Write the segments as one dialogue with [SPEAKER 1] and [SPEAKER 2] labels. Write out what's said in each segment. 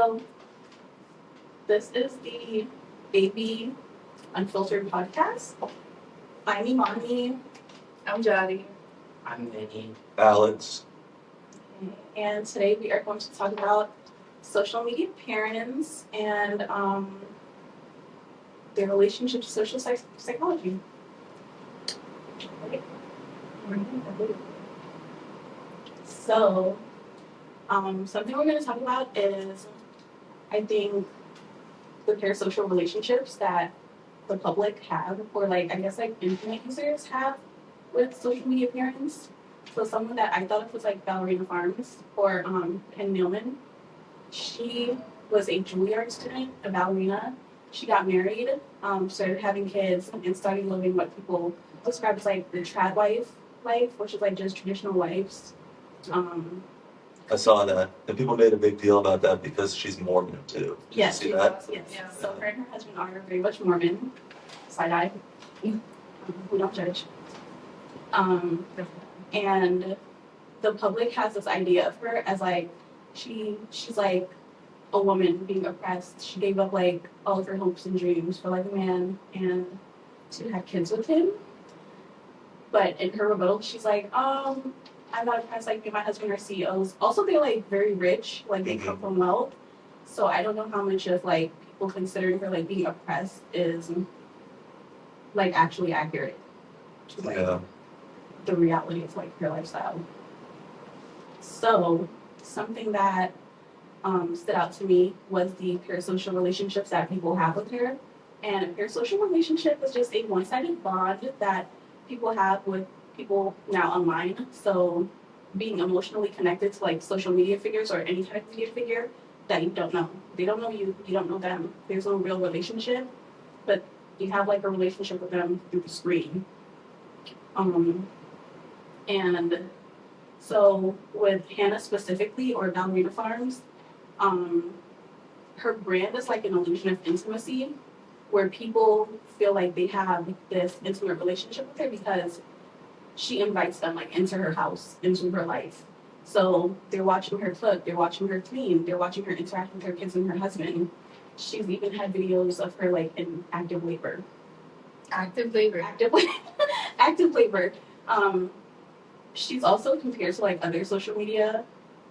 [SPEAKER 1] So this is the AB Unfiltered podcast. I'm Imani.
[SPEAKER 2] I'm Jody.
[SPEAKER 3] I'm Vinny.
[SPEAKER 4] Alex.
[SPEAKER 1] And today we are going to talk about social media parents and their relationship to social psychology. So, something we're going to talk about is, I think, the parasocial relationships that the public have, or internet users have with social media parents. So someone that I thought of was Ballerina Farms or Penn Newman. She was a Juilliard student, a ballerina. She got married, started having kids, and started living what people describe as the trad life, which is just traditional wives.
[SPEAKER 4] I saw that, and people made a big deal about that because she's Mormon too. Did
[SPEAKER 1] Yes,
[SPEAKER 4] you see that?
[SPEAKER 1] Yes. Yeah. So her and her husband are very much Mormon. Side eye. We don't judge. And the public has this idea of her as she's like a woman being oppressed. She gave up all of her hopes and dreams for a man and to have kids with him. But in her rebuttal, she's like, I'm not oppressed. Me and my husband are CEOs. Also, they're very rich. They come from wealth. So I don't know how much of people considering her being oppressed is actually accurate to the reality of her lifestyle. So something that stood out to me was the parasocial relationships that people have with her. And a parasocial relationship is just a one-sided bond that people have with people now online. So being emotionally connected to social media figures or any kind of media figure that you don't know. They don't know you, you don't know them. There's no real relationship, but you have a relationship with them through the screen. And so with Hannah specifically, or Ballerina Farms, her brand is an illusion of intimacy where people feel like they have this intimate relationship with her because she invites them into her house, into her life. So they're watching her cook, they're watching her clean, they're watching her interact with her kids and her husband. She's even had videos of her in active labor.
[SPEAKER 2] Active labor.
[SPEAKER 1] Active labor. She's also compared to other social media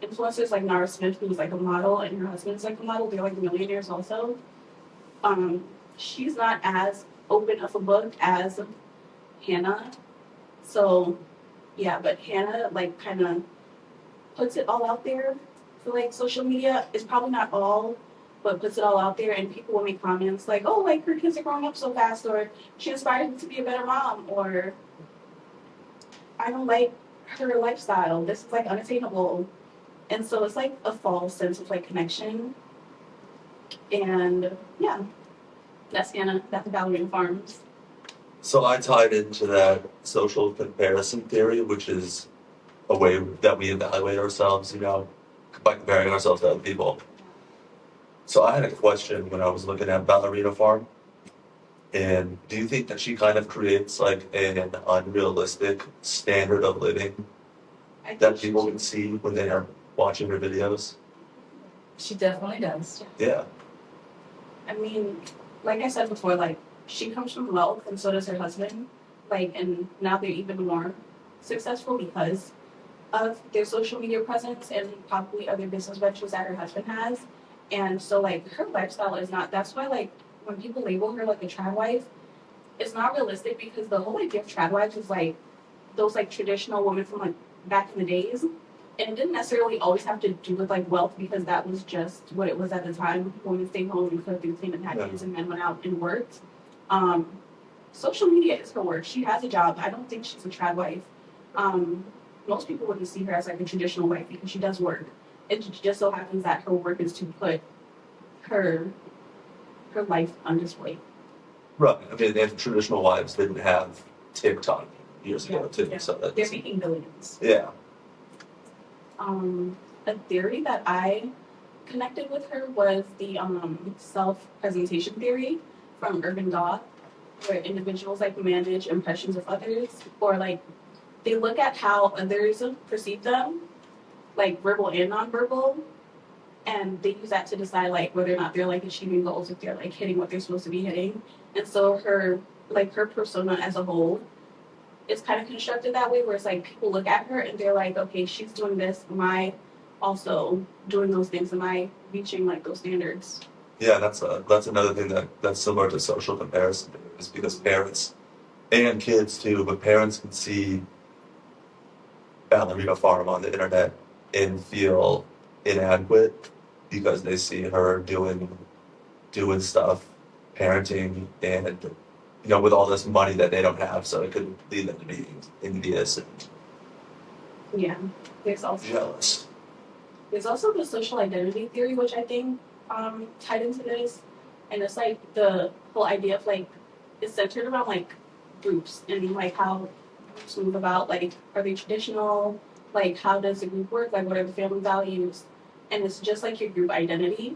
[SPEAKER 1] influencers like Nara Smith, who's a model, and her husband's a model. They're millionaires also. She's not as open of a book as Hannah. So, yeah, but Hannah kind of puts it all out there for social media. It's probably not all, but puts it all out there, and people will make comments her kids are growing up so fast, or she inspired me to be a better mom, or I don't like her lifestyle. This is unattainable. And so it's a false sense of connection. And yeah, that's Hannah. That's Ballerina Farms.
[SPEAKER 4] So I tied into that social comparison theory, which is a way that we evaluate ourselves, by comparing ourselves to other people. So I had a question when I was looking at Ballerina Farm. And do you think that she kind of creates an unrealistic standard of living that people can see when they are watching her videos?
[SPEAKER 2] She definitely does.
[SPEAKER 4] Yeah.
[SPEAKER 1] I mean, like I said before, she comes from wealth, and so does her husband. And now they're even more successful because of their social media presence and probably other business ventures that her husband has. And so, her lifestyle is not, that's why, when people label her a trad wife, it's not realistic because the whole idea of trad wives is those traditional women from back in the days. And it didn't necessarily always have to do with wealth because that was just what it was at the time. Women stayed home and cooked and cleaned and had kids, and men went out and worked. Social media is her work. She has a job. I don't think she's a trad wife. Most people wouldn't see her as a traditional wife because she does work. It just so happens that her work is to put her life on display.
[SPEAKER 4] Right. I mean, if traditional wives didn't have TikTok years ago too.
[SPEAKER 1] Yeah.
[SPEAKER 4] So that's,
[SPEAKER 1] they're making billions.
[SPEAKER 4] Yeah.
[SPEAKER 1] A theory that I connected with her was the self-presentation theory from Urban Goth, where individuals manage impressions of others, or they look at how others perceive them, verbal and nonverbal, and they use that to decide like whether or not they're like achieving goals, if they're like hitting what they're supposed to be hitting. And so her persona as a whole is kind of constructed that way, where it's like people look at her and they're like, okay, she's doing this. Am I also doing those things? Am I reaching like those standards?
[SPEAKER 4] Yeah, that's another thing that's similar to social comparison is because parents and kids too, but parents can see Ballerina Farm on the internet and feel inadequate because they see her doing stuff, parenting, and with all this money that they don't have, so it could lead them to be envious and
[SPEAKER 1] Yeah. There's also
[SPEAKER 4] jealous.
[SPEAKER 1] There's also the social identity theory, which I think tied into this, and it's like the whole idea of like it's centered around like groups and like how groups move about. Like, are they traditional? Like, how does a group work? Like, what are the family values? And it's just like your group identity.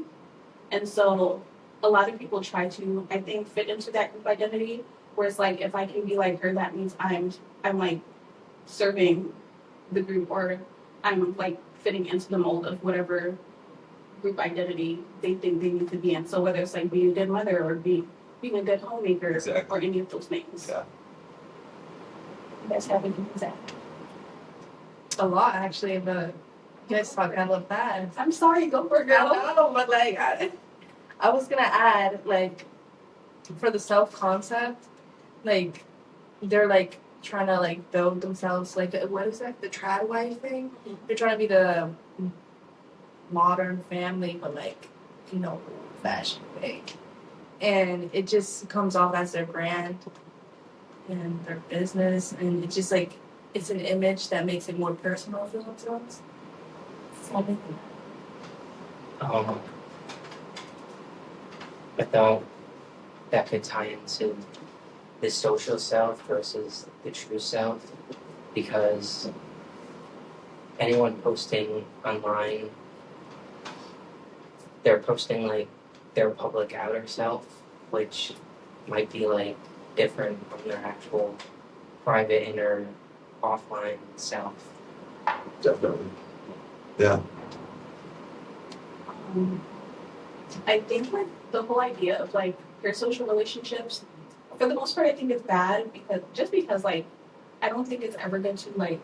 [SPEAKER 1] And so, a lot of people try to, I think, fit into that group identity. Where it's like, if I can be like her, that means I'm like serving the group, or I'm like fitting into the mold of whatever group identity they think they need to be in. So whether it's like being a good mother or being a good homemaker
[SPEAKER 4] Exactly.
[SPEAKER 1] or any of those things.
[SPEAKER 4] Yeah.
[SPEAKER 1] You guys have any of that?
[SPEAKER 2] A lot actually, but you guys talk kind of fast.
[SPEAKER 1] I'm sorry, go for it,
[SPEAKER 2] I
[SPEAKER 1] girl.
[SPEAKER 2] know, but like I was gonna add like for the self concept, like they're like trying to like build themselves like what is that, the trad wife thing? They're trying to be the modern family, but like fashion thing, and it just comes off as their brand and their business, and it's just like it's an image that makes it more personal for themselves.
[SPEAKER 3] I thought that could tie into the social self versus the true self, because anyone posting online, they're posting like their public outer self, which might be like different from their actual private inner offline self.
[SPEAKER 4] Definitely. Yeah.
[SPEAKER 1] I think like the whole idea of like your social relationships, for the most part, I think it's bad because like I don't think it's ever good to like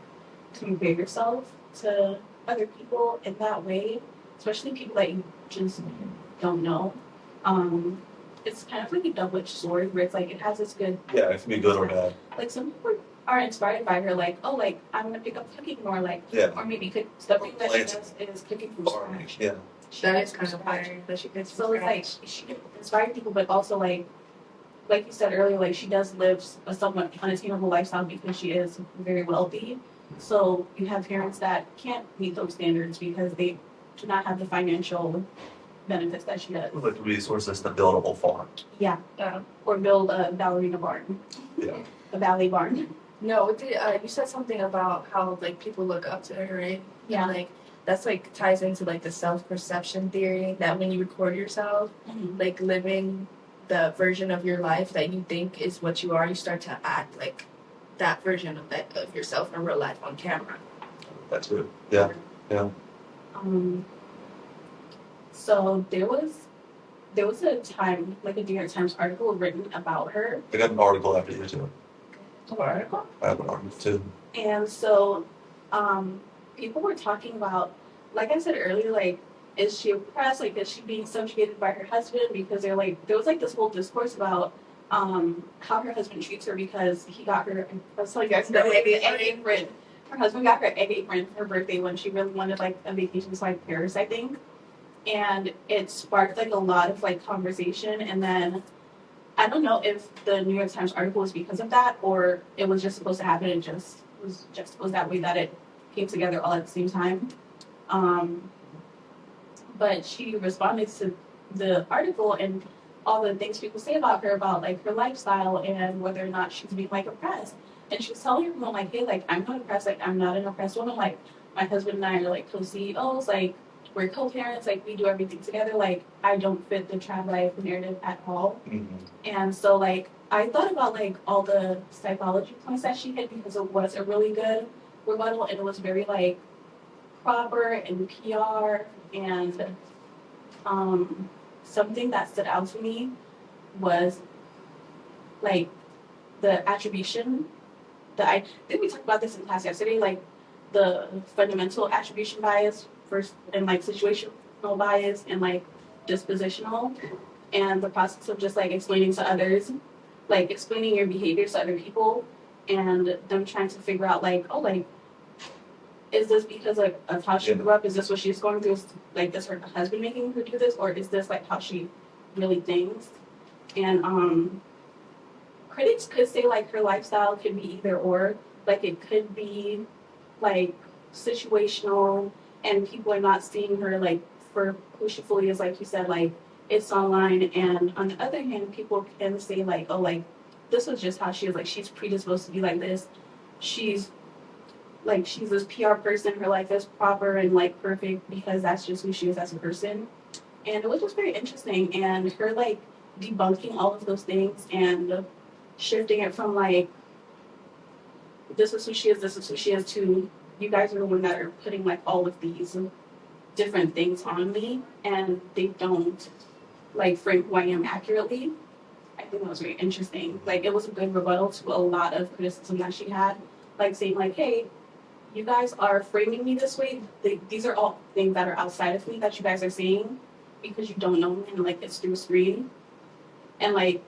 [SPEAKER 1] compare yourself to other people in that way, especially people that you just don't know. It's kind of like a double-edged sword where it's like it has this good,
[SPEAKER 4] Yeah, it can be good or bad.
[SPEAKER 1] like some people are inspired by her, like, oh, like I'm gonna pick up cooking more, like,
[SPEAKER 4] Yeah.
[SPEAKER 1] or maybe something that she
[SPEAKER 4] Planting.
[SPEAKER 1] does is cooking from
[SPEAKER 4] Farming.
[SPEAKER 1] scratch.
[SPEAKER 4] Yeah.
[SPEAKER 2] That is kind of fire that she gets.
[SPEAKER 1] So it's like she can inspire people, but also like you said earlier, like she does live a somewhat unattainable lifestyle because she is very wealthy. So you have parents that can't meet those standards because they do not have the financial benefits that she does.
[SPEAKER 4] With resources to build a whole farm.
[SPEAKER 1] Yeah, or build a ballerina barn,
[SPEAKER 4] Yeah.
[SPEAKER 1] a ballet barn.
[SPEAKER 2] No, you said something about how like people look up to her, right?
[SPEAKER 1] Yeah.
[SPEAKER 2] And, like that's like ties into like the self perception theory that when you record yourself, like living the version of your life that you think is what you are, you start to act like that version of yourself in real life on camera.
[SPEAKER 4] That's good. Yeah. Yeah.
[SPEAKER 1] So there was a time, like a New York Times article written about her.
[SPEAKER 4] I got an article after you too.
[SPEAKER 1] Article.
[SPEAKER 4] I have an article too.
[SPEAKER 1] And so, people were talking about, like I said earlier, like, is she oppressed? Like, is she being subjugated by her husband? Because there was like this whole discourse about, how her husband treats her because he got her. I was telling you guys,
[SPEAKER 2] The egg
[SPEAKER 1] egg apron. Her husband got her egg apron for her birthday when she really wanted like a vacation to like Paris, I think. And it sparked like a lot of like conversation, and then I don't know if the New York Times article was because of that or it was just supposed to happen and just was that way that it came together all at the same time. But she responded to the article and all the things people say about her, about like her lifestyle and whether or not she's being like oppressed. And she was telling everyone like, hey, like I'm not oppressed, like I'm not an oppressed woman, like my husband and I are like co-CEOs, like we're co-parents, like we do everything together, like I don't fit the trad life narrative at all.
[SPEAKER 4] Mm-hmm.
[SPEAKER 1] And so like I thought about like all the psychology points that she hit because it was a really good rebuttal and it was very like proper and PR and something that stood out to me was like the attribution. I think we talked about this in class yesterday, like the fundamental attribution bias first, and like situational bias and like dispositional, and the process of just like explaining to others, like explaining your behaviors to other people, and them trying to figure out like, oh, like, is this because like of how she grew up? Is this what she's going through? Like, is her husband making her do this, or is this like how she really thinks? And critics could say like her lifestyle could be either or, like it could be like situational, and people are not seeing her like for who she fully is, like you said, like it's online. And on the other hand, people can say like, oh, like this is just how she is, like she's predisposed to be like this. She's this PR person, her life is proper and like perfect because that's just who she is as a person. And it was just very interesting, and her like debunking all of those things and shifting it from like this is who she is to you guys are the one that are putting like all of these different things on me, and they don't like frame who I am accurately. I think that was very interesting. Like it was a good rebuttal to a lot of criticism that she had, like saying like, hey, you guys are framing me this way. These are all things that are outside of me that you guys are seeing because you don't know me, and like it's through a screen. And like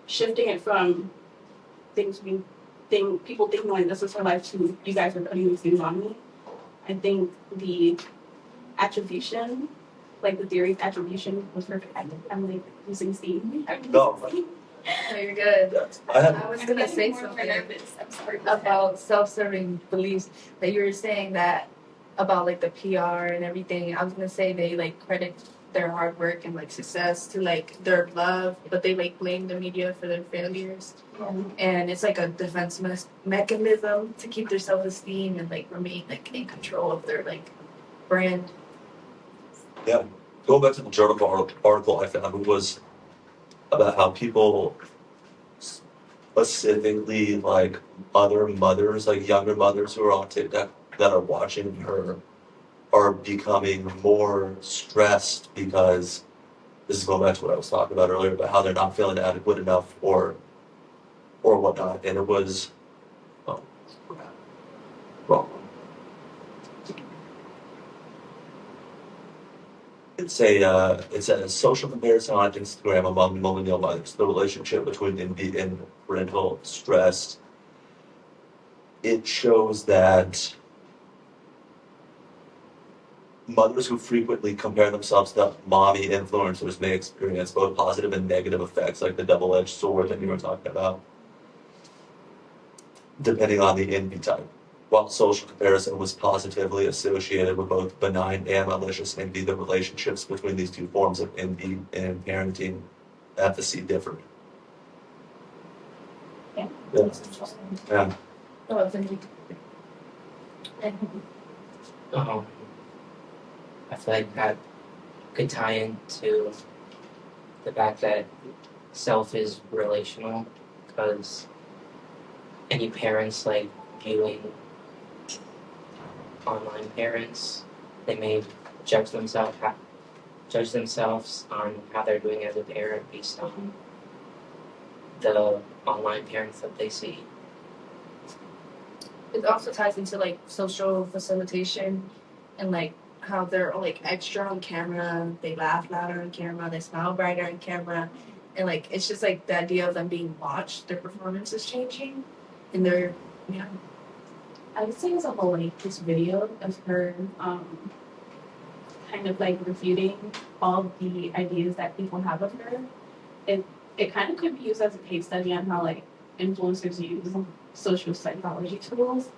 [SPEAKER 1] shifting it from people thinking like this is her life to you guys are putting these things on me. I think the attribution, like the theory of attribution, was perfect. I'm like using Steve.
[SPEAKER 4] No.
[SPEAKER 2] No, you're good. I was
[SPEAKER 1] I'm
[SPEAKER 2] gonna
[SPEAKER 1] getting
[SPEAKER 2] say
[SPEAKER 1] more and more
[SPEAKER 2] something
[SPEAKER 1] nervous. I'm sorry
[SPEAKER 2] about self-serving beliefs that you were saying that about like the PR and everything. I was gonna say they like credit their hard work and like success to like their love, but they like blame the media for their failures. And it's like a defense mechanism to keep their self-esteem and like remain like in control of their like brand.
[SPEAKER 4] Yeah. Going back to the journal article I found was about how people, specifically like other mothers, like younger mothers who are on TikTok that are watching her, are becoming more stressed because this is going back to what I was talking about earlier about how they're not feeling adequate enough or whatnot. And it was, oh, wrong one. It's a social comparison on Instagram among millennial mothers. The relationship between envy and parental stress. It shows that mothers who frequently compare themselves to mommy influencers may experience both positive and negative effects, like the double-edged sword that you were talking about, depending on the envy type. While social comparison was positively associated with both benign and malicious envy, the relationships between these two forms of envy and parenting empathy differed.
[SPEAKER 1] Yeah.
[SPEAKER 4] Yeah. Yeah.
[SPEAKER 2] Oh, thank you.
[SPEAKER 3] I feel like that could tie into the fact that self is relational, because any parents like viewing online parents, they may judge themselves on how they're doing as a parent based on the online parents that they see.
[SPEAKER 2] It also ties into like social facilitation and like how they're like extra on camera, they laugh louder on camera, they smile brighter on camera, and like it's just like the idea of them being watched, their performance is changing, and they're yeah.
[SPEAKER 1] I would say as a whole, like this video of her kind of like refuting all the ideas that people have of her, it kind of could be used as a case study on how like influencers use social psychology tools,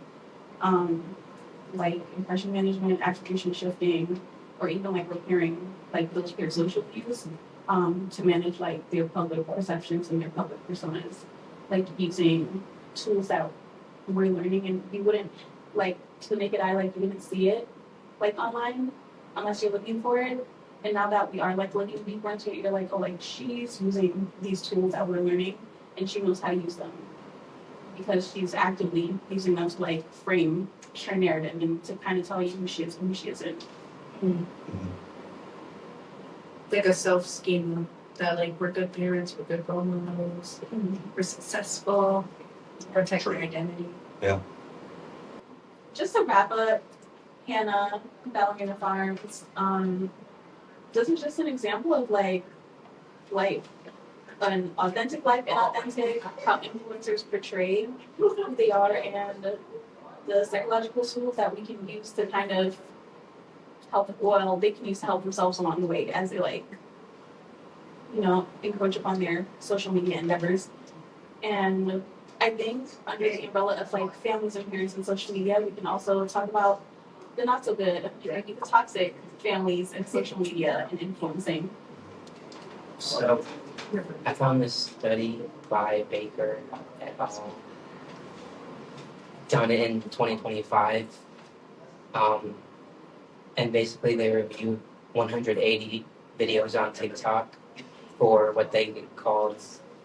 [SPEAKER 1] like impression management, attribution shifting, or even like repairing like those peer social cues, to manage like their public perceptions and their public personas, like using tools that we're learning, and you wouldn't like to the naked eye, like you wouldn't see it like online unless you're looking for it. And now that we are like looking deeper into it, you're like, oh, like she's using these tools that we're learning, and she knows how to use them because she's actively using them to like frame her narrative and to kind of tell you who she is and who she isn't.
[SPEAKER 2] Mm. like a self schema that like we're good parents, we're good role models, we're successful, protect their identity.
[SPEAKER 1] Just to wrap up, Hannah, Ballerina Farms, this is just an example of like an authentic life, inauthentic, how influencers portray who they are, and the psychological tools that we can use to kind of they can use to help themselves along the way as they encroach upon their social media endeavors. And I think under the umbrella of like families and parents and social media, we can also talk about the not so good, maybe the toxic families and social media and influencing.
[SPEAKER 3] So I found this study by Baker et al. Done in 2025. And basically they reviewed 180 videos on TikTok for what they called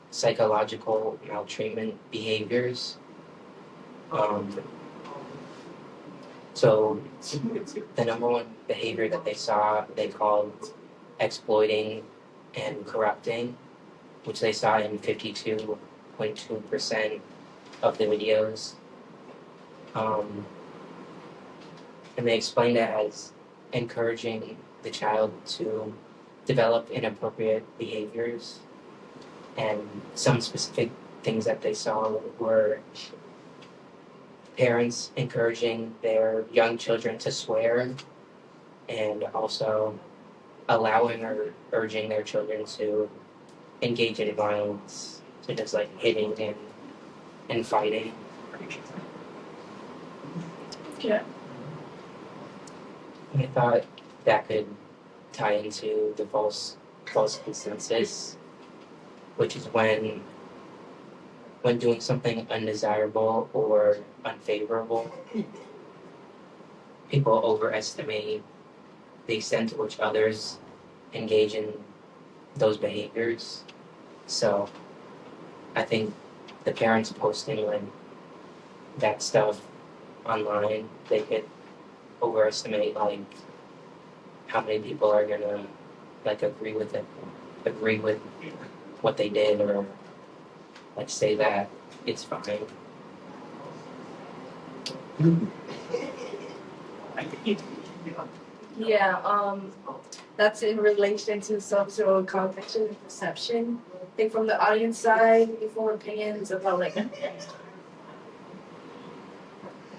[SPEAKER 3] psychological maltreatment behaviors. So the number one behavior that they saw, they called exploiting and corrupting, which they saw in 52.2% of the videos. And they explained it as encouraging the child to develop inappropriate behaviors. And some specific things that they saw were parents encouraging their young children to swear, and also allowing or urging their children to engage in violence, such as like hitting and fighting.
[SPEAKER 2] Yeah.
[SPEAKER 3] I thought that could tie into the false consensus, which is when doing something undesirable or unfavorable, people overestimate the extent to which others engage in those behaviors. So I think the parents posting like that stuff online, they could overestimate like how many people are gonna like agree with what they did, or like say that it's fine.
[SPEAKER 2] Yeah, that's in relation to social cognition and perception. I think from the audience side, we form opinions about like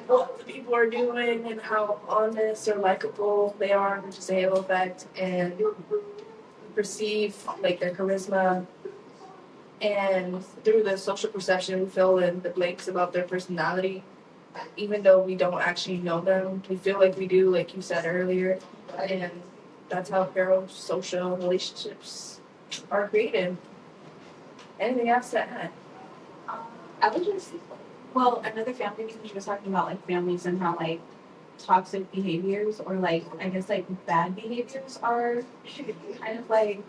[SPEAKER 2] what the people are doing and how honest or likable they are, which is a halo effect, and perceive like their charisma. And through the social perception, we fill in the blanks about their personality, even though we don't actually know them. We feel like we do, like you said earlier, and that's how parasocial relationships are created. Anything else to add?
[SPEAKER 1] I would just, another family, because you were talking about like families and how like toxic behaviors or like I guess like bad behaviors are kind of like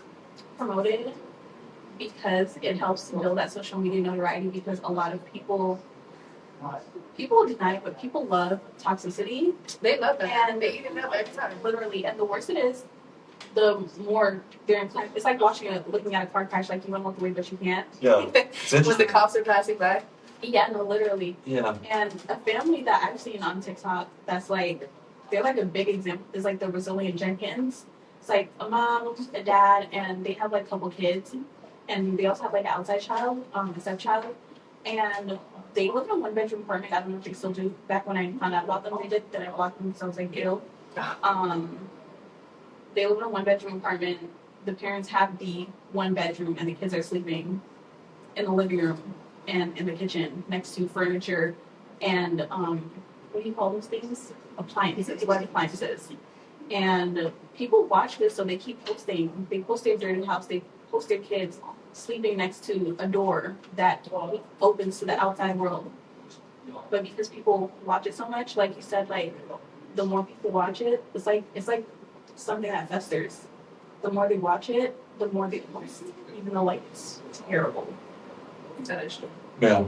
[SPEAKER 1] promoted because it helps to build that social media notoriety, because a lot of people deny it, but people love toxicity.
[SPEAKER 2] They love that.
[SPEAKER 1] And
[SPEAKER 2] they eat it up every time.
[SPEAKER 1] Literally, and the worse it is, the more they're inclined. It's like looking at a car crash, like you want to look away, but you can't.
[SPEAKER 4] Yeah. It's
[SPEAKER 2] When the
[SPEAKER 4] interesting.
[SPEAKER 2] cops are passing by.
[SPEAKER 1] Yeah, no, literally.
[SPEAKER 4] Yeah.
[SPEAKER 1] And a family that I've seen on TikTok that's like, they're like a big example is like the Brazilian Jenkins. It's like a mom, a dad, and they have like a couple kids. And they also have like an outside child, a stepchild. And they live in a 1-bedroom apartment. I don't know if they still do. Back when I found out about them, they did. Then I blocked them, so I was like, ew. They live in a 1-bedroom apartment. The parents have the 1 bedroom, and the kids are sleeping in the living room and in the kitchen next to furniture and what do you call those things? Appliances, large appliances. And people watch this, so they keep posting. They post their dirty house. They post their kids sleeping next to a door that opens to the outside world. But because people watch it so much, like you said, like the more people watch it, it's like something that festers. The more they watch it, the more they post, even though like it's terrible.
[SPEAKER 2] That is true.
[SPEAKER 4] Yeah.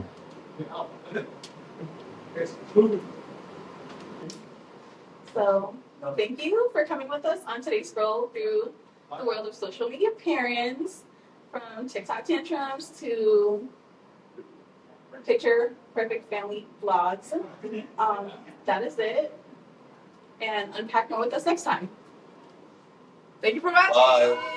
[SPEAKER 1] So thank you for coming with us on today's scroll through the world of social media parents, from TikTok tantrums to picture perfect family vlogs. That is it. And unpack more with us next time.
[SPEAKER 2] Thank you for watching.
[SPEAKER 4] Bye.